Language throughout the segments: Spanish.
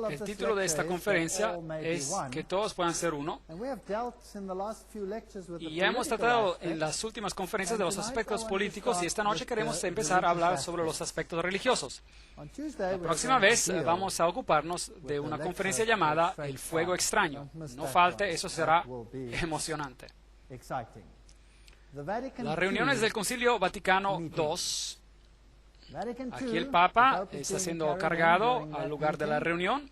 El título de esta conferencia es Que todos puedan ser uno. Y ya hemos tratado en las últimas conferencias de los aspectos políticos y esta noche queremos empezar a hablar sobre los aspectos religiosos. La próxima vez vamos a ocuparnos de una conferencia llamada El Fuego Extraño. No falte, eso será emocionante. Las reuniones del Concilio Vaticano II. Aquí el Papa está siendo cargado al lugar de la reunión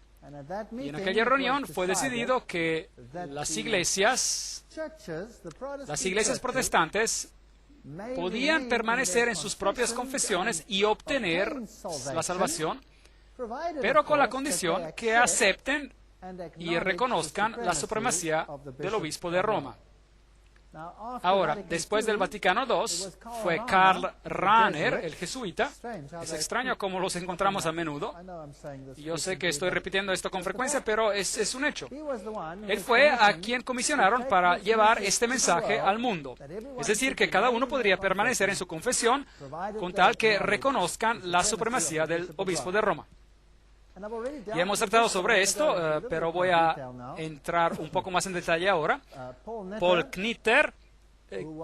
y en aquella reunión fue decidido que las iglesias protestantes podían permanecer en sus propias confesiones y obtener la salvación, pero con la condición que acepten y reconozcan la supremacía del obispo de Roma. Ahora, después del Vaticano II, fue Karl Rahner, el jesuita. Es extraño cómo los encontramos a menudo. Yo sé que estoy repitiendo esto con frecuencia, pero es un hecho. Él fue a quien comisionaron para llevar este mensaje al mundo. Es decir, que cada uno podría permanecer en su confesión con tal que reconozcan la supremacía del obispo de Roma. Ya hemos tratado sobre esto, pero voy a entrar un poco más en detalle ahora. Paul Knitter,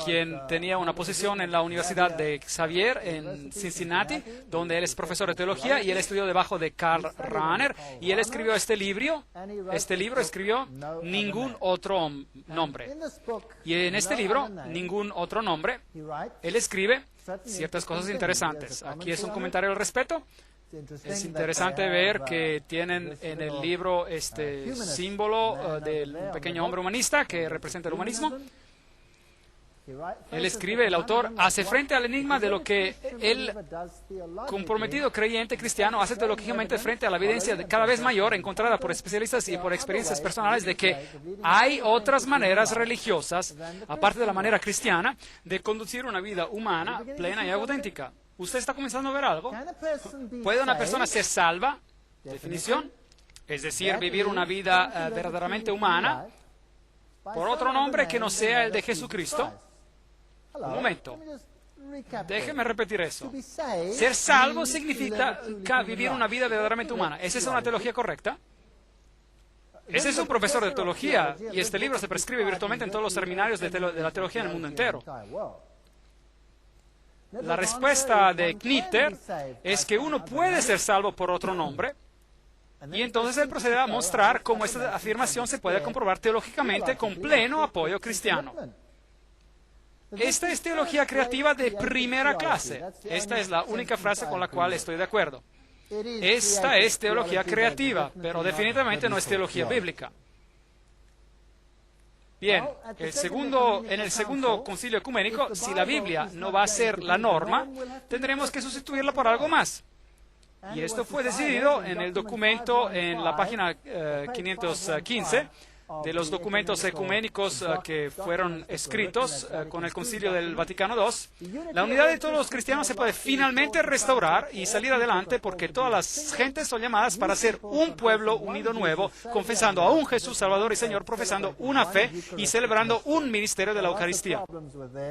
quien tenía una posición en la Universidad de Xavier en Cincinnati, donde él es profesor de teología, y él estudió debajo de Karl Rahner, y él escribió este libro escribió Ningún Otro Nombre. Y en este libro, Ningún Otro Nombre, él escribe ciertas cosas interesantes. Aquí es un comentario al respecto. Es interesante ver que tienen en el libro este símbolo del pequeño hombre humanista que representa el humanismo. Él escribe, el autor hace frente al enigma de lo que el comprometido creyente cristiano hace teológicamente frente a la evidencia cada vez mayor encontrada por especialistas y por experiencias personales de que hay otras maneras religiosas, aparte de la manera cristiana, de conducir una vida humana, plena y auténtica. ¿Usted está comenzando a ver algo? ¿Puede una persona ser salva? Definición. Es decir, vivir una vida verdaderamente humana por otro nombre que no sea el de Jesucristo. Un momento. Déjeme repetir eso. Ser salvo significa vivir una vida verdaderamente humana. ¿Es esa una teología correcta? Ese es un profesor de teología y este libro se prescribe virtualmente en todos los seminarios de la teología en el mundo entero. La respuesta de Knitter es que uno puede ser salvo por otro nombre, y entonces él procede a mostrar cómo esta afirmación se puede comprobar teológicamente con pleno apoyo cristiano. Esta es teología creativa de primera clase. Esta es la única frase con la cual estoy de acuerdo. Esta es teología creativa, pero definitivamente no es teología bíblica. Bien, en el segundo concilio ecuménico, si la Biblia no va a ser la norma, tendremos que sustituirla por algo más. Y esto fue decidido en el documento, en la página 515, de los documentos ecuménicos que fueron escritos con el Concilio del Vaticano II. La unidad de todos los cristianos se puede finalmente restaurar y salir adelante porque todas las gentes son llamadas para ser un pueblo unido nuevo, confesando a un Jesús Salvador y Señor, profesando una fe y celebrando un ministerio de la Eucaristía.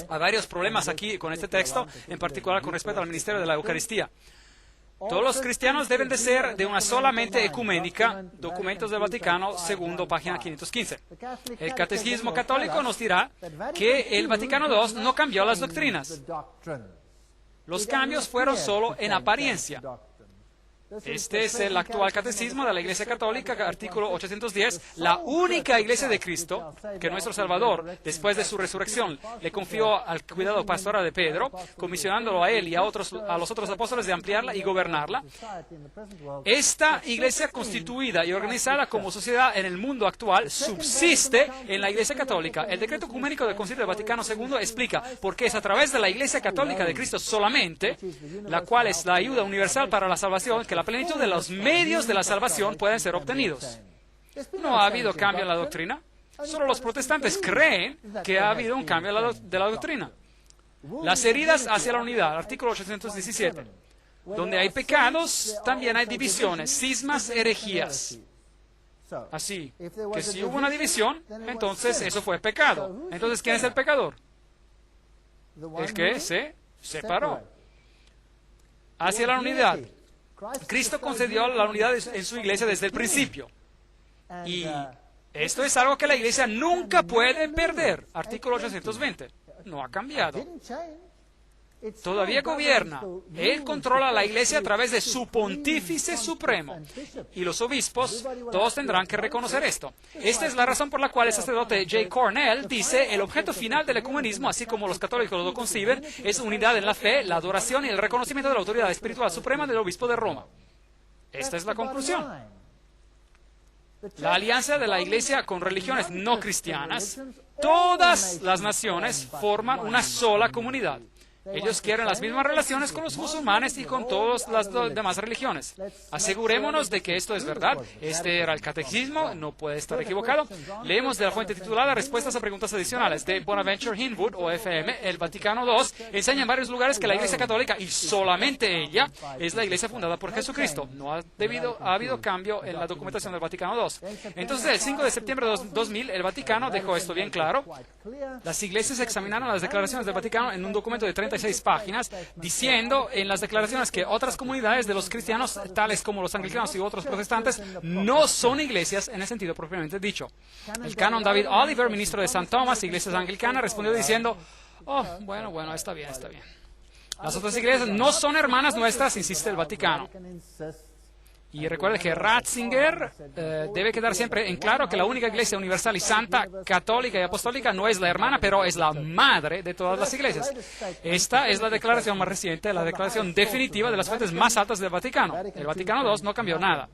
Hay varios problemas aquí con este texto, en particular con respecto al ministerio de la Eucaristía. Todos los cristianos deben de ser de una sola mente ecuménica, documentos del Vaticano II, página 515. El Catecismo Católico nos dirá que el Vaticano II no cambió las doctrinas. Los cambios fueron solo en apariencia. Este es el actual catecismo de la Iglesia Católica, artículo 810. La única Iglesia de Cristo que nuestro Salvador, después de su resurrección, le confió al cuidado pastoral de Pedro, comisionándolo a él y a los otros apóstoles de ampliarla y gobernarla. Esta Iglesia constituida y organizada como sociedad en el mundo actual subsiste en la Iglesia Católica. El decreto ecuménico del Concilio del Vaticano II explica por qué es a través de la Iglesia Católica de Cristo solamente, la cual es la ayuda universal para la salvación, que la plenitud de los medios de la salvación pueden ser obtenidos. No ha habido cambio en la doctrina. Solo los protestantes creen que ha habido un cambio de la doctrina. Las heridas hacia la unidad, artículo 817. Donde hay pecados, también hay divisiones, cismas, herejías. Así que si hubo una división, entonces eso fue pecado. Entonces, ¿quién es el pecador? El que se separó. Hacia la unidad. Cristo concedió la unidad en su iglesia desde el principio. Y esto es algo que la iglesia nunca puede perder. Artículo 820. No ha cambiado. Todavía gobierna. Él controla la iglesia a través de su pontífice supremo. Y los obispos, todos tendrán que reconocer esto. Esta es la razón por la cual el sacerdote J. Cornell dice: el objeto final del ecumenismo, así como los católicos lo conciben, es unidad en la fe, la adoración y el reconocimiento de la autoridad espiritual suprema del obispo de Roma. Esta es la conclusión. La alianza de la iglesia con religiones no cristianas, todas las naciones forman una sola comunidad. Ellos quieren las mismas relaciones con los musulmanes y con todas las demás religiones. Asegurémonos de que esto es verdad. Este era el catecismo, no puede estar equivocado. Leemos de la fuente titulada Respuestas a preguntas adicionales de Bonaventure Hinwood, OFM, el Vaticano II. Enseña en varios lugares que la Iglesia Católica, y solamente ella, es la Iglesia fundada por Jesucristo. No ha habido cambio en la documentación del Vaticano II. Entonces, el 5 de septiembre de 2000, el Vaticano dejó esto bien claro. Las iglesias examinaron las declaraciones del Vaticano en un documento de 36 páginas, diciendo en las declaraciones que otras comunidades de los cristianos, tales como los anglicanos y otros protestantes, no son iglesias en el sentido propiamente dicho. El canon David Oliver, ministro de St. Thomas, iglesias anglicanas, respondió diciendo: oh, bueno, está bien. Las otras iglesias no son hermanas nuestras, insiste el Vaticano. Y recuerde que Ratzinger debe quedar siempre en claro que la única iglesia universal y santa, católica y apostólica no es la hermana, pero es la madre de todas las iglesias. Esta es la declaración más reciente, la declaración definitiva de las fuentes más altas del Vaticano. El Vaticano II no cambió nada.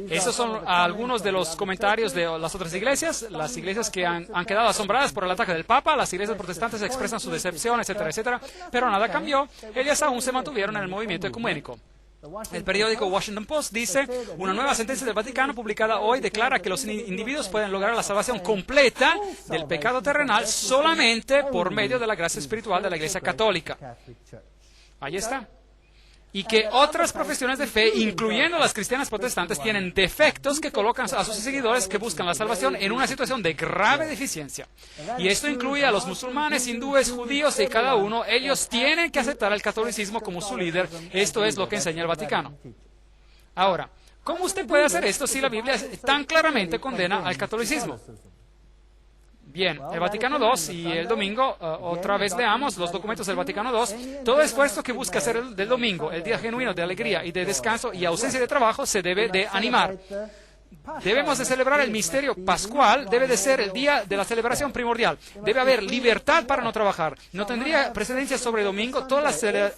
Esos son algunos de los comentarios de las otras iglesias, las iglesias que han quedado asombradas por el ataque del Papa. Las iglesias protestantes expresan su decepción, etcétera, etcétera, pero nada cambió. Ellas aún se mantuvieron en el movimiento ecuménico. El periódico Washington Post dice: una nueva sentencia del Vaticano publicada hoy declara que los individuos pueden lograr la salvación completa del pecado terrenal solamente por medio de la gracia espiritual de la Iglesia Católica. Ahí está. Y que otras profesiones de fe, incluyendo las cristianas protestantes, tienen defectos que colocan a sus seguidores que buscan la salvación en una situación de grave deficiencia. Y esto incluye a los musulmanes, hindúes, judíos y cada uno. Ellos tienen que aceptar el catolicismo como su líder. Esto es lo que enseña el Vaticano. Ahora, ¿cómo usted puede hacer esto si la Biblia tan claramente condena al catolicismo? Bien, el Vaticano II y el domingo, otra vez leamos los documentos del Vaticano II. Todo esfuerzo que busca hacer del domingo, el día genuino de alegría y de descanso y ausencia de trabajo, se debe de animar. Debemos de celebrar el misterio pascual, debe de ser el día de la celebración primordial. Debe haber libertad para no trabajar. No tendría precedencia sobre el domingo, todas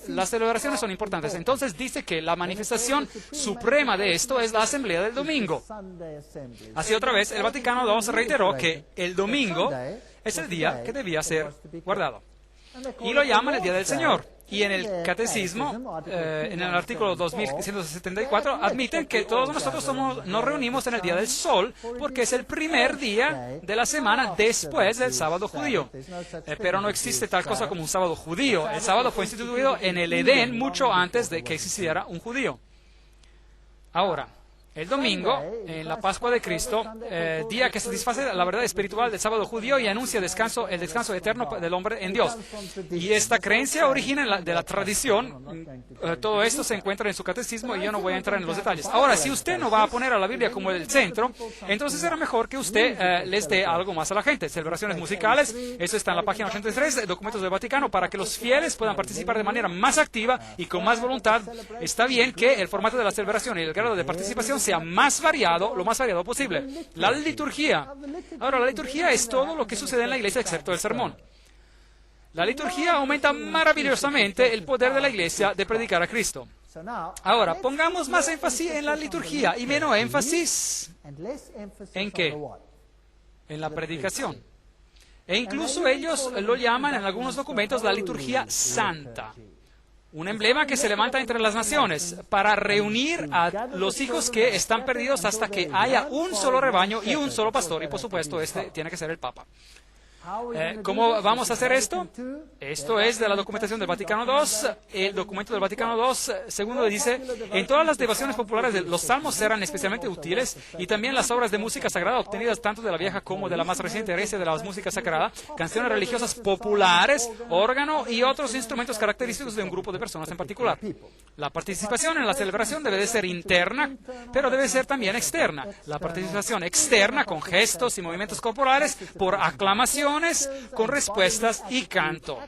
las celebraciones son importantes. Entonces dice que la manifestación suprema de esto es la asamblea del domingo. Así otra vez, el Vaticano II reiteró que el domingo es el día que debía ser guardado. Y lo llaman el Día del Señor. Y en el Catecismo, en el artículo 2174, admiten que todos nosotros nos reunimos en el Día del Sol, porque es el primer día de la semana después del sábado judío. Pero no existe tal cosa como un sábado judío. El sábado fue instituido en el Edén mucho antes de que existiera un judío. Ahora, el domingo, en la Pascua de Cristo, día que satisface la verdad espiritual del sábado judío y anuncia el descanso eterno del hombre en Dios. Y esta creencia origina de la tradición. Todo esto se encuentra en su catecismo y yo no voy a entrar en los detalles. Ahora, si usted no va a poner a la Biblia como el centro, entonces será mejor que usted les dé algo más a la gente. Celebraciones musicales, eso está en la página 83, documentos del Vaticano, para que los fieles puedan participar de manera más activa y con más voluntad. Está bien que el formato de la celebración y el grado de participación sea más variado, lo más variado posible. La liturgia. Ahora, la liturgia es todo lo que sucede en la iglesia excepto el sermón. La liturgia aumenta maravillosamente el poder de la iglesia de predicar a Cristo. Ahora, pongamos más énfasis en la liturgia y menos énfasis ¿en qué? En la predicación. E incluso ellos lo llaman en algunos documentos la liturgia santa. Un emblema que se levanta entre las naciones para reunir a los hijos que están perdidos hasta que haya un solo rebaño y un solo pastor. Y por supuesto, este tiene que ser el Papa. ¿Cómo vamos a hacer esto? Esto es de la documentación del Vaticano II. El documento del Vaticano II, segundo, dice: en todas las devociones populares los salmos eran especialmente útiles, y también las obras de música sagrada obtenidas tanto de la vieja como de la más reciente herencia de la música sagrada, canciones religiosas populares, órgano y otros instrumentos característicos de un grupo de personas en particular. La participación en la celebración debe de ser interna, pero debe ser también externa. La participación externa con gestos y movimientos corporales, por aclamaciones, con respuestas y canto.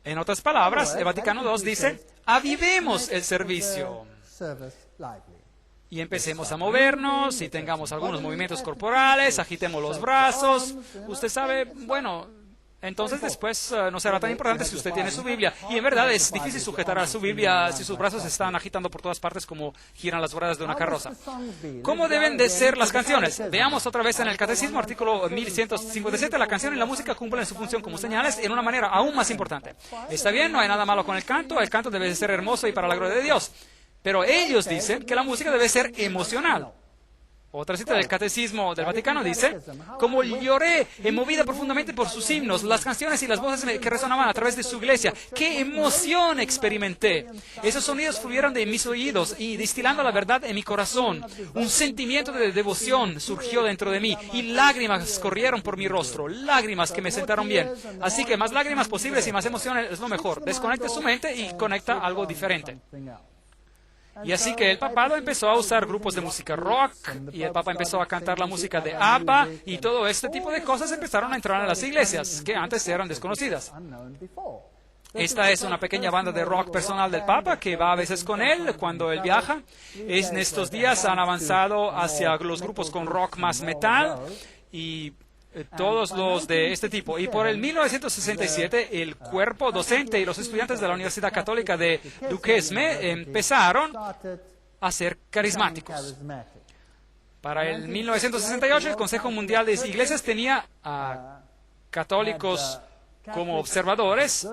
En otras palabras, el Vaticano II dice: avivemos el servicio y empecemos a movernos y tengamos algunos movimientos corporales, agitemos los brazos. Usted sabe, bueno, entonces después no será tan importante si usted tiene su Biblia. Y en verdad es difícil sujetar a su Biblia si sus brazos se están agitando por todas partes como giran las ruedas de una carroza. ¿Cómo deben de ser las canciones? Veamos otra vez en el Catecismo, artículo 1157. La canción y la música cumplen su función como señales en una manera aún más importante. Está bien, no hay nada malo con el canto debe de ser hermoso y para la gloria de Dios. Pero ellos dicen que la música debe ser emocional. Otra cita del Catecismo del Vaticano dice: como lloré, movida profundamente por sus himnos, las canciones y las voces que resonaban a través de su iglesia, ¡qué emoción experimenté! Esos sonidos fluyeron de mis oídos y, distilando la verdad en mi corazón, un sentimiento de devoción surgió dentro de mí y lágrimas corrieron por mi rostro, lágrimas que me sentaron bien. Así que más lágrimas posibles y más emociones es lo mejor. Desconecte su mente y conecta algo diferente. Y así que el papado empezó a usar grupos de música rock, y el papa empezó a cantar la música de ABBA, y todo este tipo de cosas empezaron a entrar en las iglesias, que antes eran desconocidas. Esta es una pequeña banda de rock personal del Papa que va a veces con él cuando él viaja. En estos días han avanzado hacia los grupos con rock más metal, y todos los de este tipo. Y por el 1967, el cuerpo docente y los estudiantes de la Universidad Católica de Duquesne empezaron a ser carismáticos. Para el 1968, el Consejo Mundial de Iglesias tenía a católicos como observadores.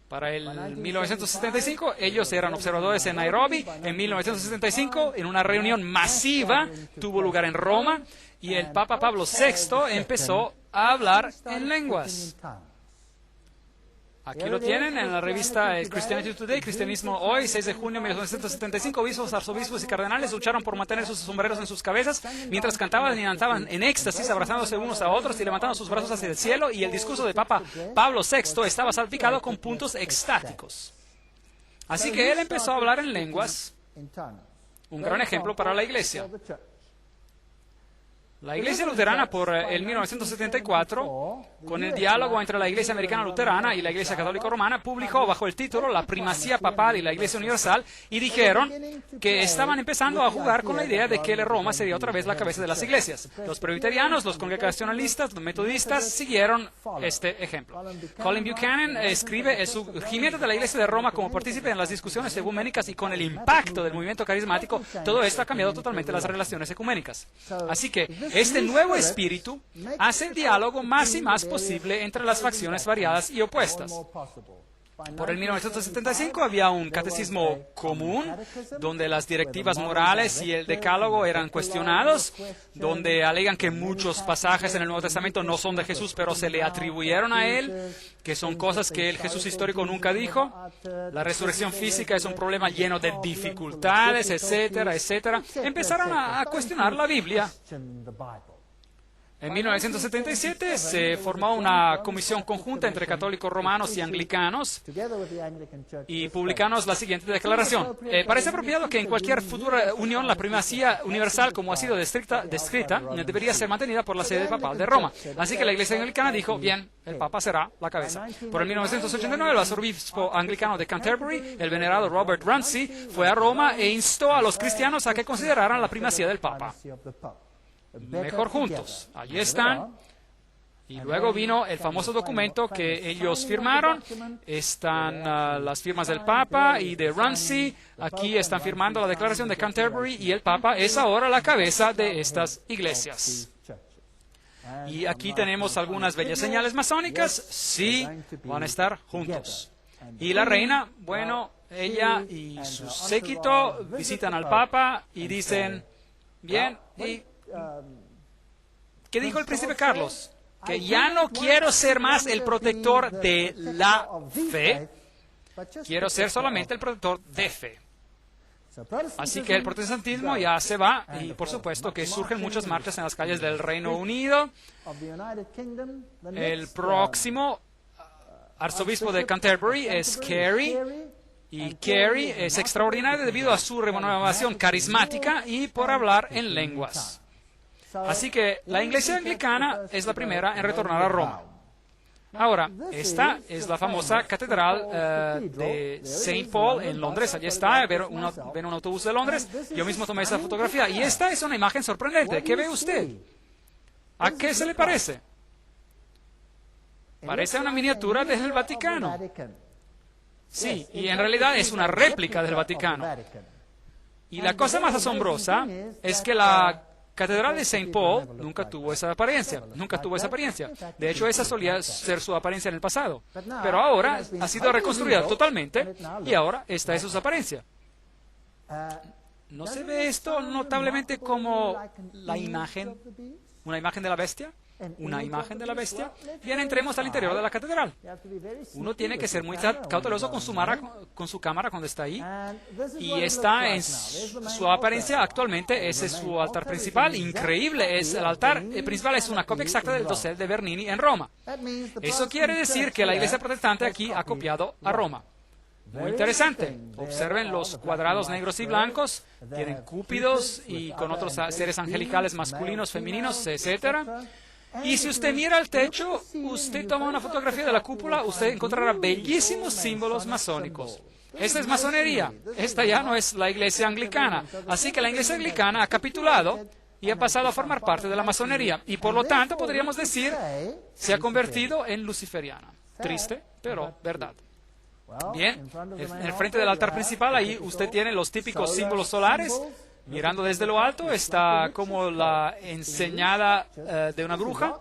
Para el 1975, ellos eran observadores en Nairobi. En 1975, en una reunión masiva, tuvo lugar en Roma, y el Papa Pablo VI empezó a hablar en lenguas. Aquí lo tienen en la revista Christianity Today, Cristianismo Hoy, 6 de junio de 1975. Obispos, arzobispos y cardenales lucharon por mantener sus sombreros en sus cabezas mientras cantaban y cantaban en éxtasis, abrazándose unos a otros y levantando sus brazos hacia el cielo, y el discurso de Papa Pablo VI estaba salpicado con puntos extáticos. Así que él empezó a hablar en lenguas, un gran ejemplo para la iglesia. La Iglesia Luterana, por el 1974, con el diálogo entre la Iglesia Americana Luterana y la Iglesia Católica Romana, publicó bajo el título La primacía papal y la Iglesia Universal, y dijeron que estaban empezando a jugar con la idea de que Roma sería otra vez la cabeza de las iglesias. Los presbiterianos, los congregacionalistas, los metodistas siguieron este ejemplo. Colin Buchanan escribe: el surgimiento de la Iglesia de Roma como partícipe en las discusiones ecuménicas y con el impacto del movimiento carismático, todo esto ha cambiado totalmente las relaciones ecuménicas. Así que este nuevo espíritu hace el diálogo más y más posible entre las facciones variadas y opuestas. Por el 1975 había un catecismo común, donde las directivas morales y el decálogo eran cuestionados, donde alegan que muchos pasajes en el Nuevo Testamento no son de Jesús, pero se le atribuyeron a él, que son cosas que el Jesús histórico nunca dijo. La resurrección física es un problema lleno de dificultades, etcétera, etcétera. Empezaron a cuestionar la Biblia. En 1977 se formó una comisión conjunta entre católicos romanos y anglicanos, y publicamos la siguiente declaración. Parece apropiado que en cualquier futura unión la primacía universal, como ha sido descrita, debería ser mantenida por la sede papal de Roma. Así que la Iglesia anglicana dijo: bien, el Papa será la cabeza. Por el 1989, el arzobispo anglicano de Canterbury, el venerado Robert Ramsay, fue a Roma e instó a los cristianos a que consideraran la primacía del Papa. Mejor juntos. Allí están. Y luego vino el famoso documento que ellos firmaron. Están las firmas del Papa y de Ramsay. Aquí están firmando la declaración de Canterbury, y el Papa es ahora la cabeza de estas iglesias. Y aquí tenemos algunas bellas señales masónicas. Sí, van a estar juntos. Y la reina, bueno, ella y su séquito visitan al Papa y dicen: bien, ¿y ¿Qué dijo el príncipe Carlos? Que ya no quiero ser más el protector de la fe, quiero ser solamente el protector de fe. Así que el protestantismo ya se va y por supuesto que surgen muchas marchas en las calles del Reino Unido. El próximo arzobispo de Canterbury es Carey, y Carey es extraordinario debido a su renovación carismática y por hablar en lenguas. Así que la iglesia anglicana es la primera en retornar a Roma. Ahora, esta es la famosa catedral de St. Paul en Londres. Allí está, ven un autobús de Londres. Yo mismo tomé esa fotografía. Y esta es una imagen sorprendente. ¿Qué ve usted? ¿A qué se le parece? Parece una miniatura del Vaticano. Sí, y en realidad es una réplica del Vaticano. Y la cosa más asombrosa es que la Catedral de St. Paul nunca tuvo esa apariencia, De hecho, esa solía ser su apariencia en el pasado. Pero ahora ha sido reconstruida totalmente y ahora esta es su apariencia. ¿No se ve esto notablemente como la imagen, una imagen de la bestia? Una imagen de la bestia. Bien, entremos al interior de la catedral. Uno tiene que ser muy cauteloso con su cámara cuando está ahí. Y está en su apariencia actualmente. Ese es su altar principal. Increíble. El altar principal es una copia exacta del dosel de Bernini en Roma. Eso quiere decir que la iglesia protestante aquí ha copiado a Roma. Muy interesante. Observen los cuadrados negros y blancos. Tienen cúpidos y con otros seres angelicales masculinos, femeninos, etcétera. Y si usted mira al techo, usted toma una fotografía de la cúpula, usted encontrará bellísimos símbolos masónicos. Esta es masonería. Esta ya no es la iglesia anglicana. Así que la iglesia anglicana ha capitulado y ha pasado a formar parte de la masonería. Y por lo tanto, podríamos decir, se ha convertido en luciferiana. Triste, pero verdad. Bien, en el frente del altar principal, ahí usted tiene los típicos símbolos solares. Mirando desde lo alto está como la enseñada de una bruja.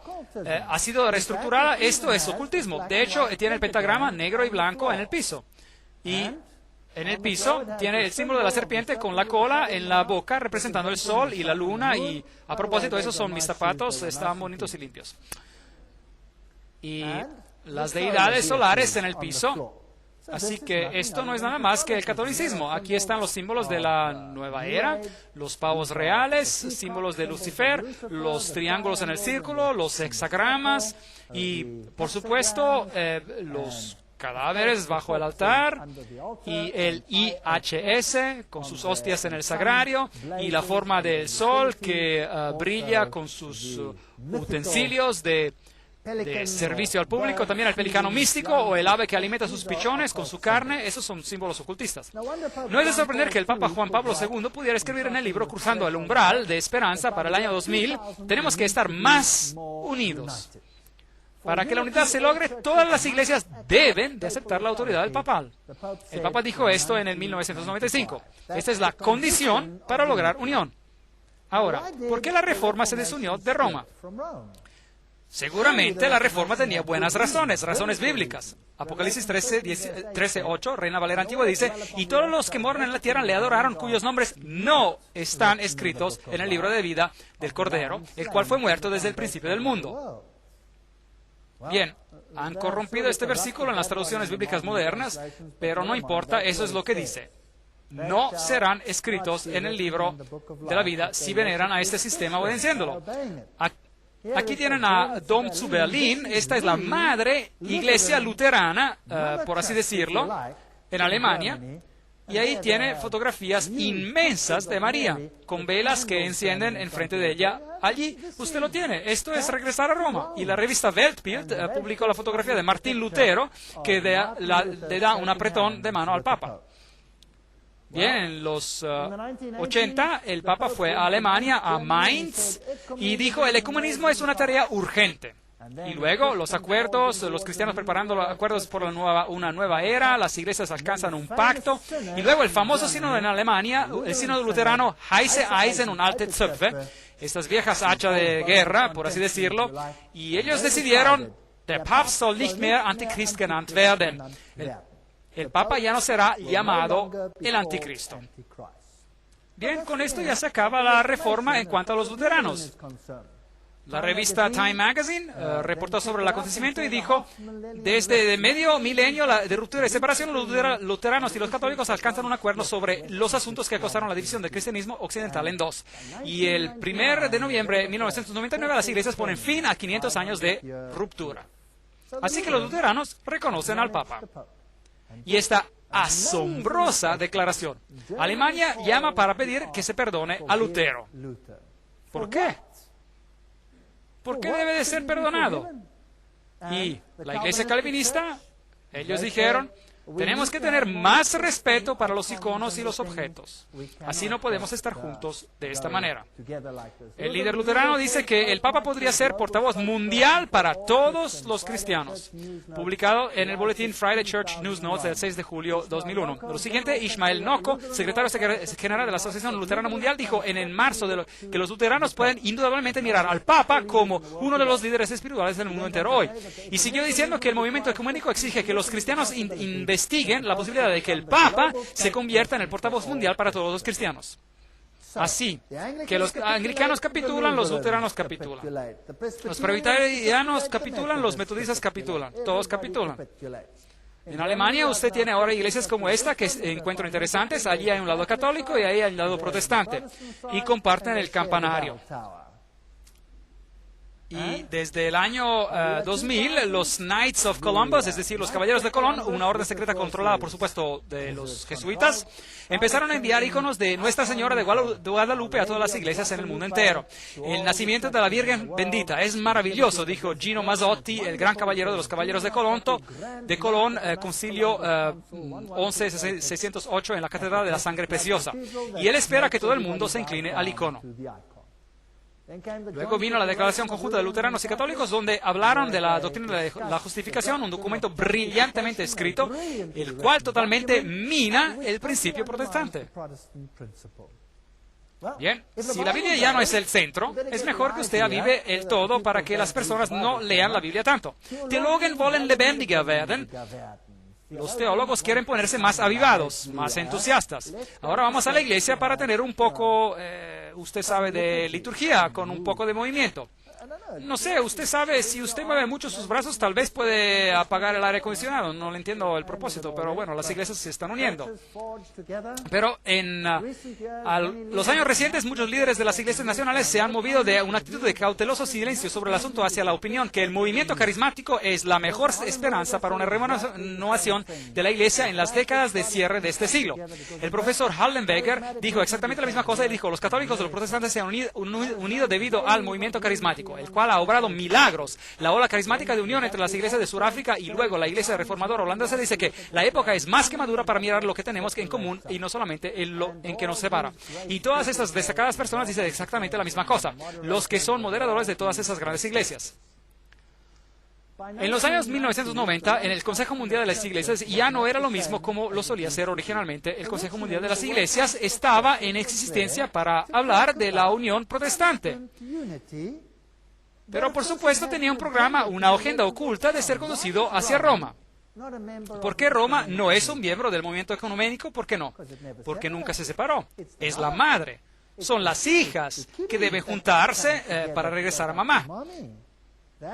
Ha sido reestructurada. Esto es ocultismo. De hecho, tiene el pentagrama negro y blanco en el piso. Y en el piso tiene el símbolo de la serpiente con la cola en la boca representando el sol y la luna. Y a propósito, esos son mis zapatos. Están bonitos y limpios. Y las deidades solares en el piso. Así que esto no es nada más que el catolicismo. Aquí están los símbolos de la nueva era, los pavos reales, símbolos de Lucifer, los triángulos en el círculo, los hexagramas y, por supuesto, los cadáveres bajo el altar y el IHS con sus hostias en el sagrario y la forma del sol que brilla con sus utensilios de servicio al público, también el pelicano místico o el ave que alimenta a sus pichones con su carne. Esos son símbolos ocultistas. No es de sorprender que el Papa Juan Pablo II pudiera escribir en el libro Cruzando el umbral de esperanza para el año 2000, tenemos que estar más unidos. Para que la unidad se logre, todas las iglesias deben de aceptar la autoridad del papal. El Papa dijo esto en el 1995. Esta es la condición para lograr unión. Ahora, ¿por qué la Reforma se desunió de Roma? Seguramente la Reforma tenía buenas razones bíblicas. Apocalipsis 13:8, Reina Valera Antigua dice, y todos los que moran en la tierra le adoraron, cuyos nombres no están escritos en el libro de vida del Cordero, el cual fue muerto desde el principio del mundo. Bien, han corrompido este versículo en las traducciones bíblicas modernas, pero no importa, eso es lo que dice. No serán escritos en el libro de la vida si veneran a este sistema obedeciéndolo. Aquí tienen a Dom zu Berlin. Esta es la madre iglesia luterana, por así decirlo, en Alemania. Y ahí tiene fotografías inmensas de María, con velas que encienden enfrente de ella. Allí usted lo tiene. Esto es regresar a Roma. Y la revista Weltbild publicó la fotografía de Martín Lutero, que le da un apretón de mano al Papa. Bien, en los 80 el Papa fue a Alemania, a Mainz, y dijo, el ecumenismo es una tarea urgente. Y luego los acuerdos, los cristianos preparando los acuerdos por una nueva era, las iglesias alcanzan un pacto, y luego el famoso sínodo en Alemania, el sínodo luterano Heisse Eisen und alte Zöpfe, estas viejas hachas de guerra, por así decirlo, y ellos decidieron, der Papst soll nicht mehr Antichrist genannt werden. El Papa ya no será llamado el Anticristo. Bien, con esto ya se acaba la Reforma en cuanto a los luteranos. La revista Time Magazine reportó sobre el acontecimiento y dijo, desde medio milenio de ruptura y separación, los luteranos y los católicos alcanzan un acuerdo sobre los asuntos que causaron la división del cristianismo occidental en dos. Y el 1 de noviembre de 1999 las iglesias ponen fin a 500 años de ruptura. Así que los luteranos reconocen al Papa. Y esta asombrosa declaración. Alemania llama para pedir que se perdone a Lutero. ¿Por qué? ¿Por qué debe de ser perdonado? Y la iglesia calvinista, ellos dijeron, tenemos que tener más respeto para los iconos y los objetos. Así no podemos estar juntos de esta manera. El líder luterano dice que el Papa podría ser portavoz mundial para todos los cristianos. Publicado en el boletín Friday Church News Notes del 6 de julio 2001. Lo siguiente, Ishmael Noko, secretario general de la Asociación Luterana Mundial, dijo en marzo que los luteranos pueden indudablemente mirar al Papa como uno de los líderes espirituales del mundo entero hoy. Y siguió diciendo que el movimiento ecuménico exige que los cristianos investiguen la posibilidad de que el Papa se convierta en el portavoz mundial para todos los cristianos. Así que los anglicanos capitulan, los luteranos capitulan. Los presbiterianos capitulan, los metodistas capitulan. Todos capitulan. En Alemania usted tiene ahora iglesias como esta que encuentro interesantes. Allí hay un lado católico y ahí hay un lado protestante. Y comparten el campanario. Y desde el año 2000, los Knights of Columbus, es decir, los Caballeros de Colón, una orden secreta controlada, por supuesto, de los jesuitas, empezaron a enviar iconos de Nuestra Señora de Guadalupe a todas las iglesias en el mundo entero. El nacimiento de la Virgen bendita es maravilloso, dijo Gino Mazzotti, el gran caballero de los Caballeros de Colón, concilio 11-608 en la Catedral de la Sangre Preciosa. Y él espera que todo el mundo se incline al icono. Luego vino la Declaración Conjunta de Luteranos y Católicos, donde hablaron de la doctrina de la justificación, un documento brillantemente escrito, el cual totalmente mina el principio protestante. Bien, si la Biblia ya no es el centro, es mejor que usted avive el todo para que las personas no lean la Biblia tanto. Theologen wollen lebendiger werden. Los teólogos quieren ponerse más avivados, más entusiastas. Ahora vamos a la iglesia para tener un poco, usted sabe, de liturgia, con un poco de movimiento. No sé, usted sabe, si usted mueve mucho sus brazos, tal vez puede apagar el aire acondicionado. No le entiendo el propósito, pero bueno, las iglesias se están uniendo. Pero en los años recientes, muchos líderes de las iglesias nacionales se han movido de una actitud de cauteloso silencio sobre el asunto hacia la opinión que el movimiento carismático es la mejor esperanza para una renovación de la iglesia en las décadas de cierre de este siglo. El profesor Hallenberger dijo exactamente la misma cosa y dijo, los católicos y los protestantes se han unido debido al movimiento carismático, el cual ha obrado milagros. La ola carismática de unión entre las iglesias de Sudáfrica y luego la iglesia reformadora holandesa dice que la época es más que madura para mirar lo que tenemos en común y no solamente en que nos separa. Y todas estas destacadas personas dicen exactamente la misma cosa, los que son moderadores de todas esas grandes iglesias. En los años 1990, en el Consejo Mundial de las Iglesias ya no era lo mismo como lo solía ser originalmente. El Consejo Mundial de las Iglesias estaba en existencia para hablar de la unión protestante. Pero por supuesto tenía un programa, una agenda oculta de ser conducido hacia Roma. ¿Por qué Roma no es un miembro del movimiento ecuménico? ¿Por qué no? Porque nunca se separó. Es la madre. Son las hijas que deben juntarse para regresar a mamá.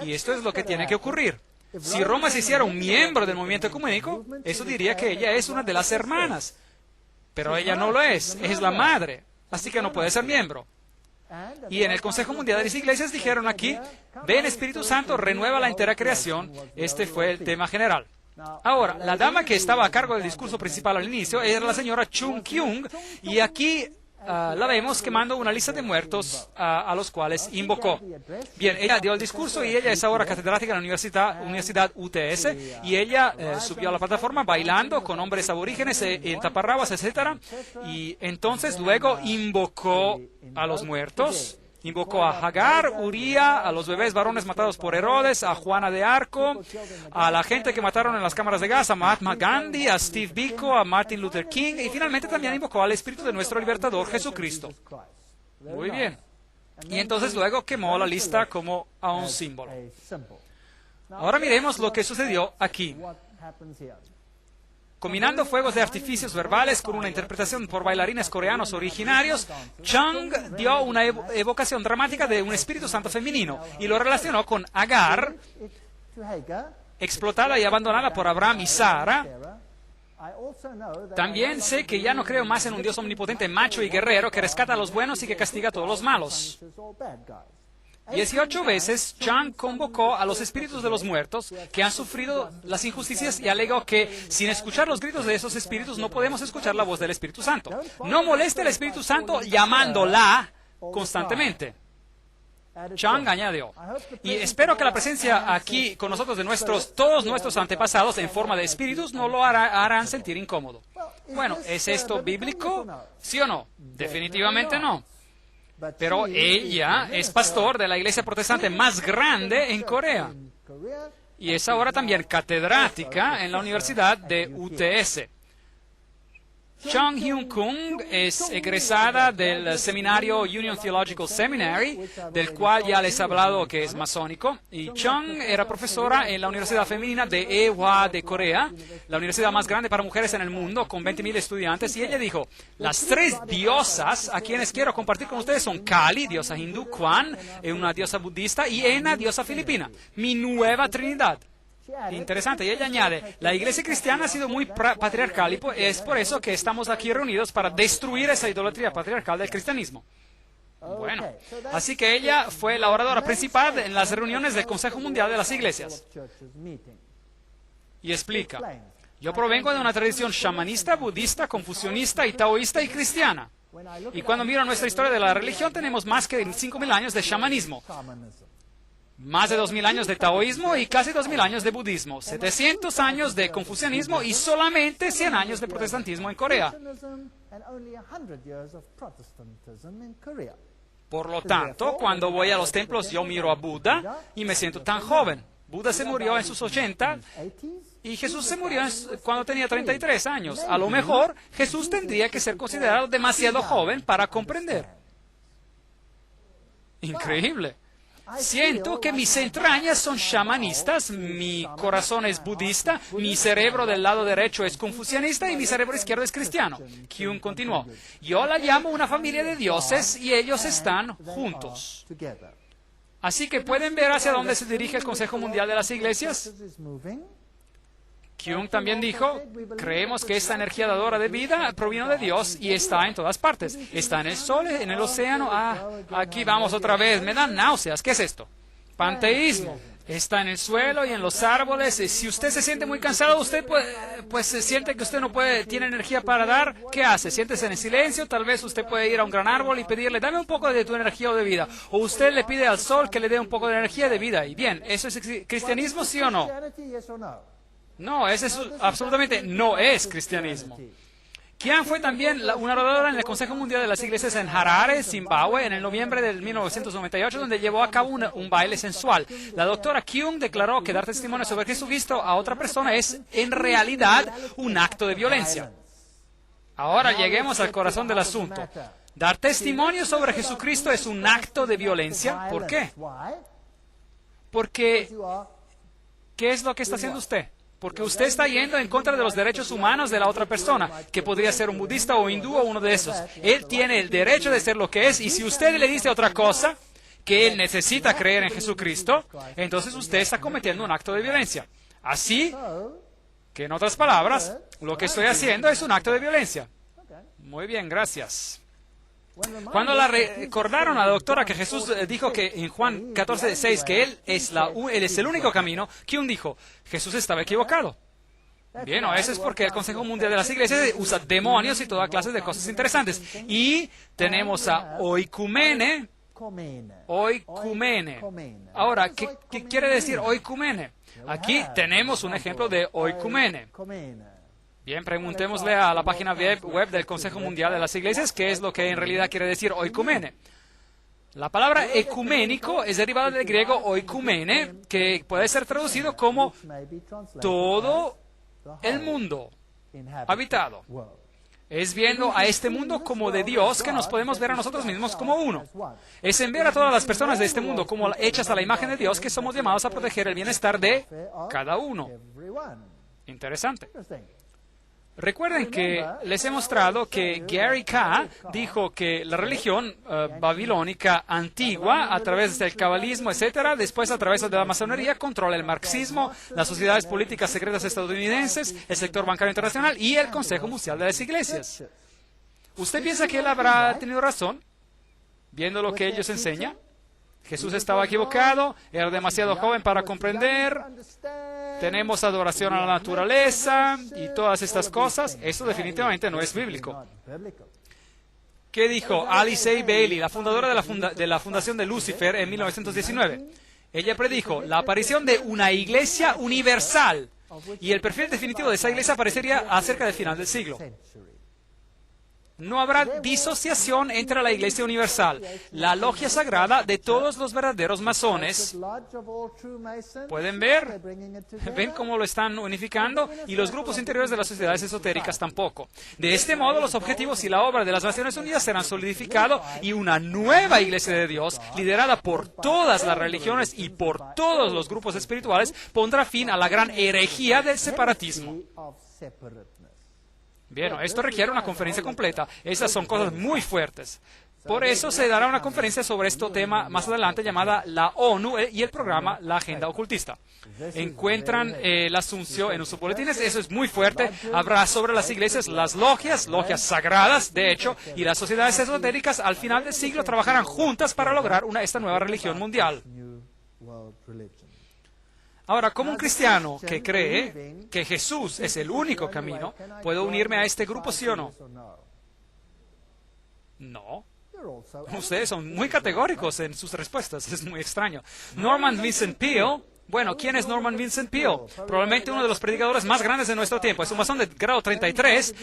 Y esto es lo que tiene que ocurrir. Si Roma se hiciera un miembro del movimiento ecuménico, eso diría que ella es una de las hermanas. Pero ella no lo es la madre. Así que no puede ser miembro. Y en el Consejo Mundial de las Iglesias dijeron aquí, ven Espíritu Santo, renueva la entera creación. Este fue el tema general. Ahora, la dama que estaba a cargo del discurso principal al inicio era la señora Chung Kyung, y aquí la vemos quemando una lista de muertos a los cuales invocó. Bien, ella dio el discurso y ella es ahora catedrática en la Universidad UTS, y ella subió a la plataforma bailando con hombres aborígenes en taparrabas, etc. Y entonces luego invocó a los muertos. Invocó a Hagar, Uría, a los bebés varones matados por Herodes, a Juana de Arco, a la gente que mataron en las cámaras de gas, a Mahatma Gandhi, a Steve Biko, a Martin Luther King, y finalmente también invocó al Espíritu de nuestro Libertador, Jesucristo. Muy bien. Y entonces luego quemó la lista como a un símbolo. Ahora miremos lo que sucedió aquí. Combinando fuegos de artificios verbales con una interpretación por bailarines coreanos originarios, Chung dio una evocación dramática de un Espíritu Santo femenino y lo relacionó con Agar, explotada y abandonada por Abraham y Sara. También sé que ya no creo más en un Dios omnipotente, macho y guerrero, que rescata a los buenos y que castiga a todos los malos. 18 veces, Chung convocó a los espíritus de los muertos que han sufrido las injusticias y alegó que sin escuchar los gritos de esos espíritus no podemos escuchar la voz del Espíritu Santo. No moleste al Espíritu Santo llamándola constantemente. Chung añadió, y espero que la presencia aquí con nosotros de todos nuestros antepasados en forma de espíritus no lo harán sentir incómodo. Bueno, ¿es esto bíblico? ¿Sí o no? Definitivamente no. Pero ella es pastor de la iglesia protestante más grande en Corea. Y es ahora también catedrática en la Universidad de UTS. Chung Hyun-kung es egresada del seminario Union Theological Seminary, del cual ya les he hablado que es masónico. Y Chung era profesora en la Universidad Femenina de Ewha de Corea, la universidad más grande para mujeres en el mundo, con 20.000 estudiantes. Y ella dijo, las 3 diosas a quienes quiero compartir con ustedes son Kali, diosa hindú, Kwan, una diosa budista, y Ena, diosa filipina. Mi nueva Trinidad. Interesante. Y ella añade, la iglesia cristiana ha sido muy patriarcal y es por eso que estamos aquí reunidos para destruir esa idolatría patriarcal del cristianismo. Bueno, así que ella fue la oradora principal en las reuniones del Consejo Mundial de las Iglesias. Y explica, yo provengo de una tradición shamanista, budista, confucionista y taoísta y cristiana. Y cuando miro nuestra historia de la religión, tenemos más que 5.000 años de shamanismo. Más de 2.000 años de taoísmo y casi 2.000 años de budismo, 700 años de confucianismo y solamente 100 años de protestantismo en Corea. Por lo tanto, cuando voy a los templos, yo miro a Buda y me siento tan joven. Buda se murió en sus 80 y Jesús se murió cuando tenía 33 años. A lo mejor, Jesús tendría que ser considerado demasiado joven para comprender. Increíble. Siento que mis entrañas son shamanistas, mi corazón es budista, mi cerebro del lado derecho es confucianista y mi cerebro izquierdo es cristiano. Kyung continuó, yo la llamo una familia de dioses y ellos están juntos. Así que pueden ver hacia dónde se dirige el Consejo Mundial de las Iglesias. Kyung también dijo, creemos que esta energía dadora de vida provino de Dios y está en todas partes. Está en el sol, en el océano. Aquí vamos otra vez. Me dan náuseas. ¿Qué es esto? Panteísmo. Está en el suelo y en los árboles. Si usted se siente muy cansado, usted pues se siente que usted no tiene energía para dar. ¿Qué hace? Siéntese en silencio. Tal vez usted puede ir a un gran árbol y pedirle, dame un poco de tu energía o de vida. O usted le pide al sol que le dé un poco de energía de vida. Y bien, ¿eso es cristianismo, sí o no? No, ese absolutamente no es cristianismo. Qian fue también una oradora en el Consejo Mundial de las Iglesias en Harare, Zimbabue, en el noviembre de 1998, donde llevó a cabo un baile sensual. La doctora Kyung declaró que dar testimonio sobre Jesucristo a otra persona es, en realidad, un acto de violencia. Ahora lleguemos al corazón del asunto. Dar testimonio sobre Jesucristo es un acto de violencia. ¿Por qué? Porque, ¿qué es lo que está haciendo usted? Porque usted está yendo en contra de los derechos humanos de la otra persona, que podría ser un budista o hindú o uno de esos. Él tiene el derecho de ser lo que es, y si usted le dice otra cosa, que él necesita creer en Jesucristo, entonces usted está cometiendo un acto de violencia. Así que, en otras palabras, lo que estoy haciendo es un acto de violencia. Muy bien, gracias. Cuando la recordaron a la doctora que Jesús dijo que en Juan 14:6 que Él es el único camino, Kyung dijo, Jesús estaba equivocado. Bien, o eso es porque el Consejo Mundial de las Iglesias usa demonios y toda clase de cosas interesantes. Y tenemos a oikumene. Oikumene. Ahora, ¿qué quiere decir oikumene? Aquí tenemos un ejemplo de oikumene. Bien, preguntémosle a la página web del Consejo Mundial de las Iglesias qué es lo que en realidad quiere decir oikumene. La palabra ecuménico es derivada del griego oikumene, que puede ser traducido como todo el mundo habitado. Es viendo a este mundo como de Dios que nos podemos ver a nosotros mismos como uno. Es en ver a todas las personas de este mundo como hechas a la imagen de Dios que somos llamados a proteger el bienestar de cada uno. Interesante. Recuerden que les he mostrado que Gary K. dijo que la religión babilónica antigua, a través del cabalismo, etcétera, después a través de la masonería, controla el marxismo, las sociedades políticas secretas estadounidenses, el sector bancario internacional y el Consejo Mundial de las Iglesias. ¿Usted piensa que él habrá tenido razón, viendo lo que ellos enseñan? Jesús estaba equivocado, era demasiado joven para comprender, tenemos adoración a la naturaleza y todas estas cosas. Eso definitivamente no es bíblico. ¿Qué dijo Alice A. Bailey, la fundadora de la Fundación de Lucifer en 1919? Ella predijo la aparición de una iglesia universal y el perfil definitivo de esa iglesia aparecería acerca del final del siglo. No habrá disociación entre la Iglesia Universal, la logia sagrada de todos los verdaderos masones. ¿Pueden ver? ¿Ven cómo lo están unificando? Y los grupos interiores de las sociedades esotéricas tampoco. De este modo, los objetivos y la obra de las Naciones Unidas serán solidificados y una nueva Iglesia de Dios, liderada por todas las religiones y por todos los grupos espirituales, pondrá fin a la gran herejía del separatismo. Bien, esto requiere una conferencia completa. Esas son cosas muy fuertes. Por eso se dará una conferencia sobre este tema más adelante llamada la ONU y el programa La Agenda Ocultista. Encuentran el asuncio en sus boletines. Eso es muy fuerte. Habrá sobre las iglesias, las logias sagradas, de hecho, y las sociedades esotéricas al final del siglo trabajarán juntas para lograr esta nueva religión mundial. Ahora, como un cristiano que cree que Jesús es el único camino, ¿puedo unirme a este grupo, sí o no? No. Ustedes son muy categóricos en sus respuestas. Es muy extraño. Norman Vincent Peale. Bueno, ¿quién es Norman Vincent Peale? Probablemente uno de los predicadores más grandes de nuestro tiempo. Es un masón de grado 33.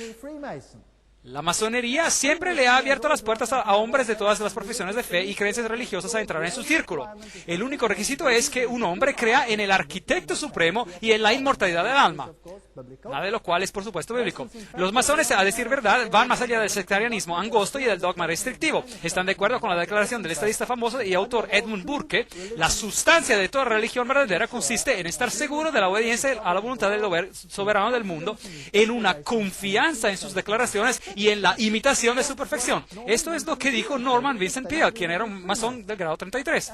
La masonería siempre le ha abierto las puertas a hombres de todas las profesiones de fe y creencias religiosas a entrar en su círculo. El único requisito es que un hombre crea en el arquitecto supremo y en la inmortalidad del alma. Nada de lo cual es, por supuesto, bíblico. Los masones, a decir verdad, van más allá del sectarianismo angosto y del dogma restrictivo. Están de acuerdo con la declaración del estadista famoso y autor Edmund Burke. La sustancia de toda religión verdadera consiste en estar seguro de la obediencia a la voluntad del soberano del mundo, en una confianza en sus declaraciones y en la imitación de su perfección. Esto es lo que dijo Norman Vincent Peale, quien era un masón del grado 33.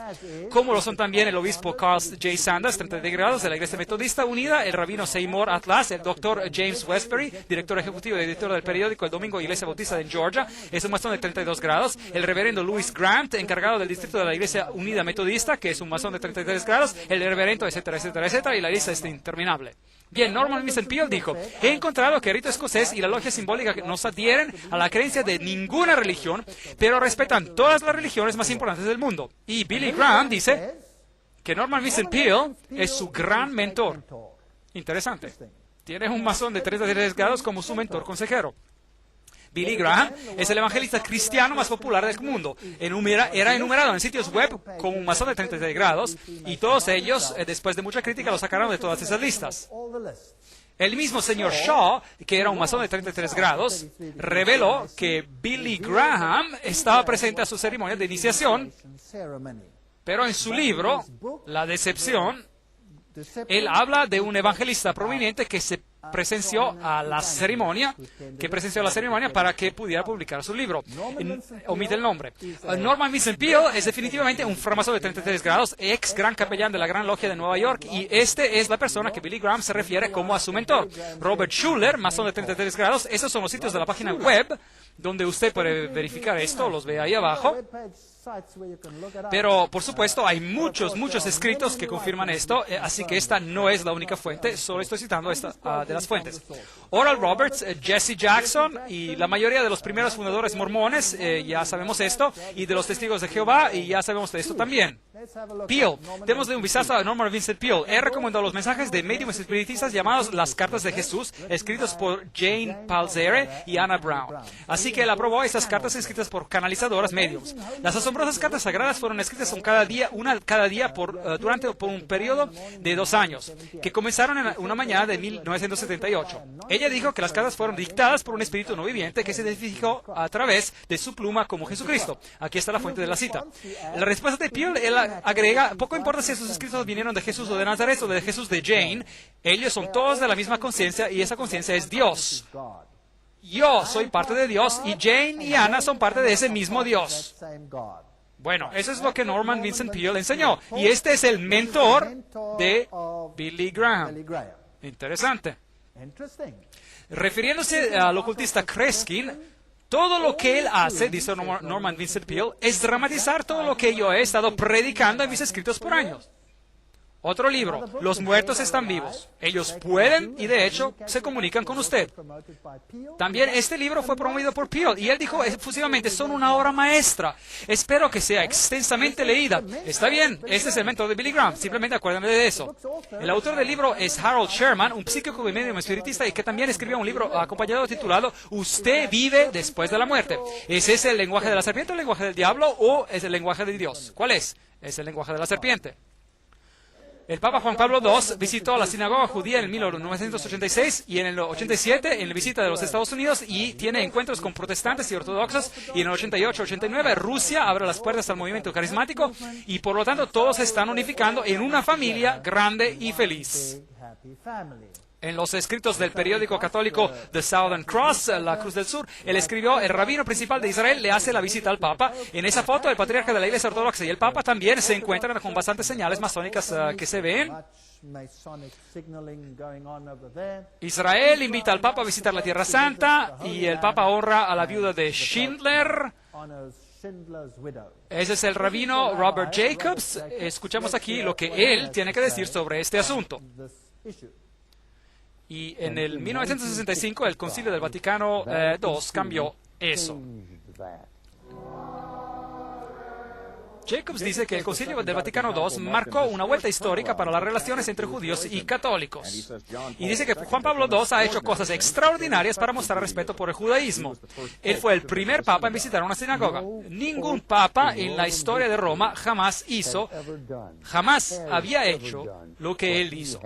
Como lo son también el obispo Carl J. Sanders, 33 grados, de la Iglesia Metodista Unida, el rabino Seymour Atlas, el doctor James Westbury, director ejecutivo y editor del periódico El Domingo Iglesia Bautista en Georgia, es un masón de 32 grados, el reverendo Louis Grant, encargado del distrito de la Iglesia Unida Metodista, que es un masón de 33 grados, el reverendo, etcétera, etcétera, etcétera, y la lista es interminable. Bien, Norman Vincent Peale dijo, he encontrado que el rito escocés y la logia simbólica no se adhieren a la creencia de ninguna religión, pero respetan todas las religiones más importantes del mundo. Y Billy Graham dice que Norman Vincent Peale es su gran mentor. Interesante. Tiene un masón de 33 grados como su mentor consejero. Billy Graham es el evangelista cristiano más popular del mundo. Era enumerado en sitios web como un masón de 33 grados y todos ellos, después de mucha crítica, lo sacaron de todas esas listas. El mismo señor Shaw, que era un masón de 33 grados, reveló que Billy Graham estaba presente a su ceremonia de iniciación, pero en su libro, La Decepción, él habla de un evangelista prominente que presenció la ceremonia para que pudiera publicar su libro. Omite el nombre. Norman Vincent Peale es definitivamente un framasón de 33 grados, ex gran capellán de la Gran Logia de Nueva York, y este es la persona que Billy Graham se refiere como a su mentor. Robert Schuller, masón de 33 grados, esos son los sitios de la página web donde usted puede verificar esto, los ve ahí abajo. Pero, por supuesto, hay muchos escritos que confirman esto, así que esta no es la única fuente, solo estoy citando esta de las fuentes. Oral Roberts, Jesse Jackson y la mayoría de los primeros fundadores mormones, ya sabemos esto, y de los testigos de Jehová, y ya sabemos de esto también. Peale, démosle un vistazo a Norman Vincent Peale. Él recomendó los mensajes de médiums espiritistas llamados las Cartas de Jesús, escritos por Jane Palzere y Anna Brown. Así que él aprobó esas cartas escritas por canalizadoras médiums. Las asombrosas cartas sagradas fueron escritas una cada día durante un periodo de 2 años, que comenzaron en una mañana de 1978. Ella dijo que las cartas fueron dictadas por un espíritu no viviente que se identificó a través de su pluma como Jesucristo. Aquí está la fuente de la cita. La respuesta de Peale Biblia agrega, poco importa si esos escritos vinieron de Jesús o de Nazaret o de Jesús de Jane, ellos son todos de la misma conciencia y esa conciencia es Dios. Yo soy parte de Dios y Jane y Ana son parte de ese mismo Dios. Bueno, eso es lo que Norman Vincent Peale enseñó. Y este es el mentor de Billy Graham. Interesante. Refiriéndose al ocultista Kreskin, todo lo que él hace, dice Norman Vincent Peale, es dramatizar todo lo que yo he estado predicando en mis escritos por años. Otro libro, Los muertos están vivos. Ellos pueden y de hecho se comunican con usted. También este libro fue promovido por Peale y él dijo efusivamente, son una obra maestra. Espero que sea extensamente leída. Está bien, este es el mentor de Billy Graham, simplemente acuérdense de eso. El autor del libro es Harold Sherman, un psíquico y medium espiritista y que también escribió un libro acompañado titulado Usted vive después de la muerte. ¿Es ese el lenguaje de la serpiente o el lenguaje del diablo o es el lenguaje de Dios? ¿Cuál es? Es el lenguaje de la serpiente. El Papa Juan Pablo II visitó la sinagoga judía en 1986 y en el 87 en la visita de los Estados Unidos y tiene encuentros con protestantes y ortodoxos y en el 88-89 Rusia abre las puertas al movimiento carismático y por lo tanto todos se están unificando en una familia grande y feliz. En los escritos del periódico católico The Southern Cross, la Cruz del Sur, él escribió, el rabino principal de Israel le hace la visita al Papa. En esa foto, el patriarca de la Iglesia Ortodoxa y el Papa también se encuentran con bastantes señales masónicas que se ven. Israel invita al Papa a visitar la Tierra Santa y el Papa honra a la viuda de Schindler. Ese es el rabino Robert Jacobs. Escuchamos aquí lo que él tiene que decir sobre este asunto. Y en el 1965 el Concilio del Vaticano II cambió eso. Jacobs dice que el Concilio del Vaticano II marcó una vuelta histórica para las relaciones entre judíos y católicos. Y dice que Juan Pablo II ha hecho cosas extraordinarias para mostrar respeto por el judaísmo. Él fue el primer papa en visitar una sinagoga. Ningún papa en la historia de Roma jamás había hecho lo que él hizo.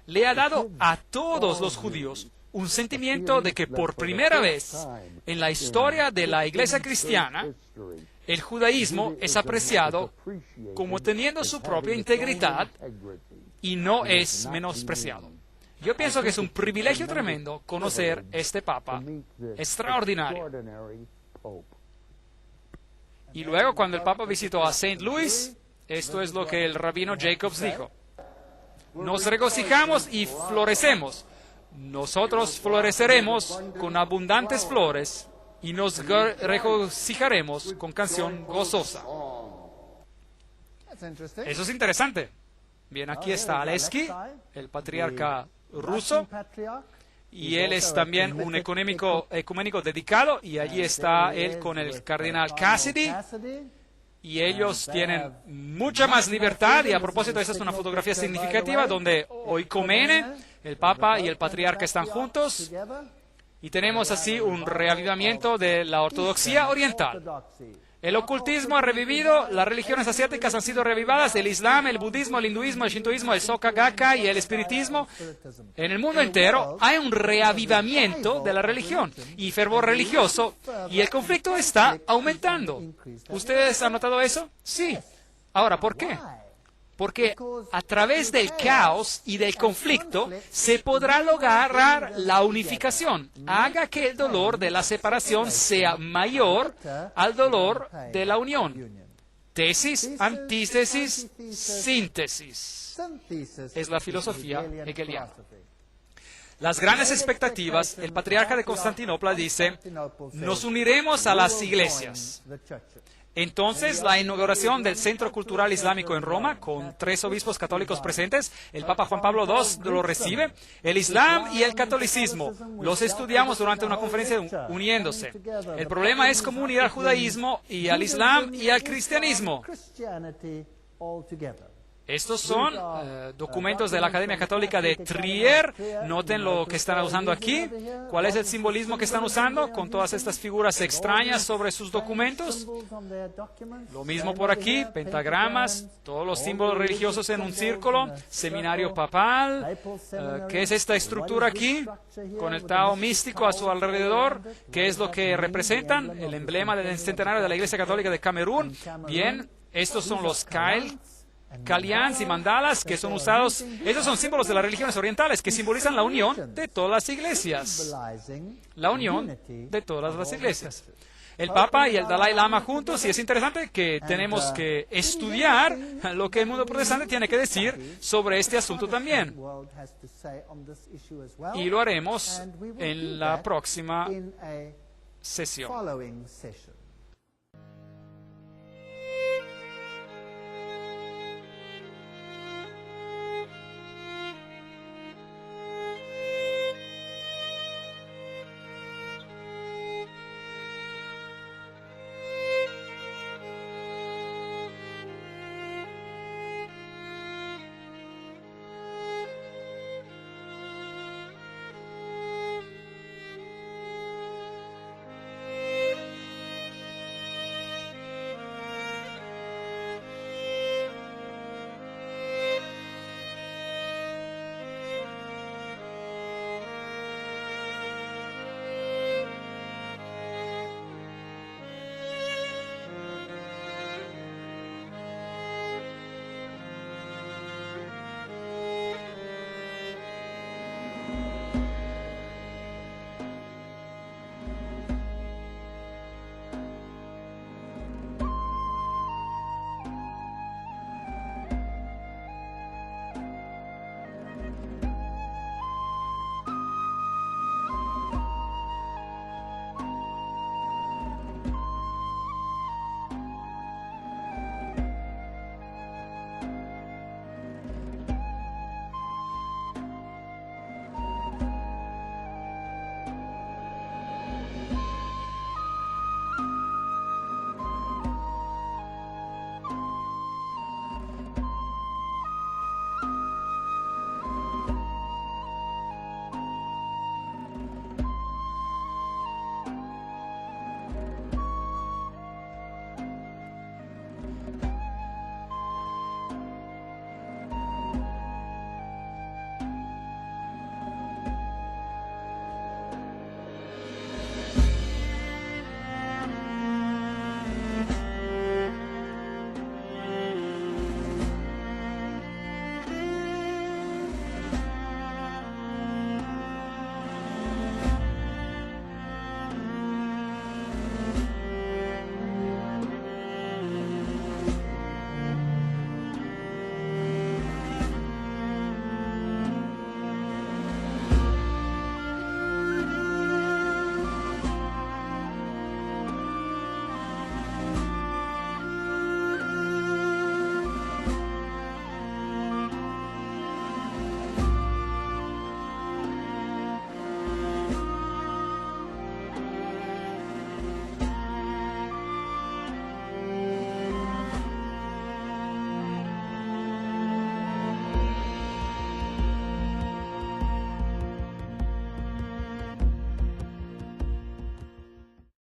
Le ha dado a todos los judíos un sentimiento de que por primera vez en la historia de la iglesia cristiana, el judaísmo es apreciado como teniendo su propia integridad y no es menospreciado. Yo pienso que es un privilegio tremendo conocer este Papa extraordinario. Y luego cuando el Papa visitó a St. Louis, esto es lo que el rabino Jacobs dijo. Nos regocijamos y florecemos. Nosotros floreceremos con abundantes flores y nos regocijaremos con canción gozosa. Eso es interesante. Bien, aquí está Aleski, el patriarca ruso, y él es también un ecuménico dedicado, y allí está él con el cardenal Cassidy. Y ellos tienen mucha más libertad, y a propósito, esta es una fotografía significativa donde Oikomene, el Papa y el Patriarca están juntos, y tenemos así un reavivamiento de la ortodoxia oriental. El ocultismo ha revivido, las religiones asiáticas han sido revivadas, el Islam, el budismo, el hinduismo, el shintoísmo, el Soka Gakkai y el espiritismo. En el mundo entero hay un reavivamiento de la religión y fervor religioso, y el conflicto está aumentando. ¿Ustedes han notado eso? Sí. Ahora, ¿por qué? Porque a través del caos y del conflicto se podrá lograr la unificación. Haga que el dolor de la separación sea mayor al dolor de la unión. Tesis, antítesis, síntesis. Es la filosofía hegeliana. Las grandes expectativas, el patriarca de Constantinopla dice, nos uniremos a las iglesias. Entonces, la inauguración del Centro Cultural Islámico en Roma, con 3 obispos católicos presentes, el Papa Juan Pablo II lo recibe, el Islam y el catolicismo. Los estudiamos durante una conferencia uniéndose. El problema es cómo unir al judaísmo y al Islam y al cristianismo. Estos son documentos de la Academia Católica de Trier. Noten lo que están usando aquí. ¿Cuál es el simbolismo que están usando con todas estas figuras extrañas sobre sus documentos? Lo mismo por aquí, pentagramas, todos los símbolos religiosos en un círculo, seminario papal. ¿Qué es esta estructura aquí? Con el Tao místico a su alrededor. ¿Qué es lo que representan? El emblema del centenario de la Iglesia Católica de Camerún. Bien. Estos son los Kalyans y mandalas que son usados. Estos son símbolos de las religiones orientales que simbolizan la unión de todas las iglesias. La unión de todas las iglesias. El Papa y el Dalai Lama juntos, y es interesante que tenemos que estudiar lo que el mundo protestante tiene que decir sobre este asunto también. Y lo haremos en la próxima sesión.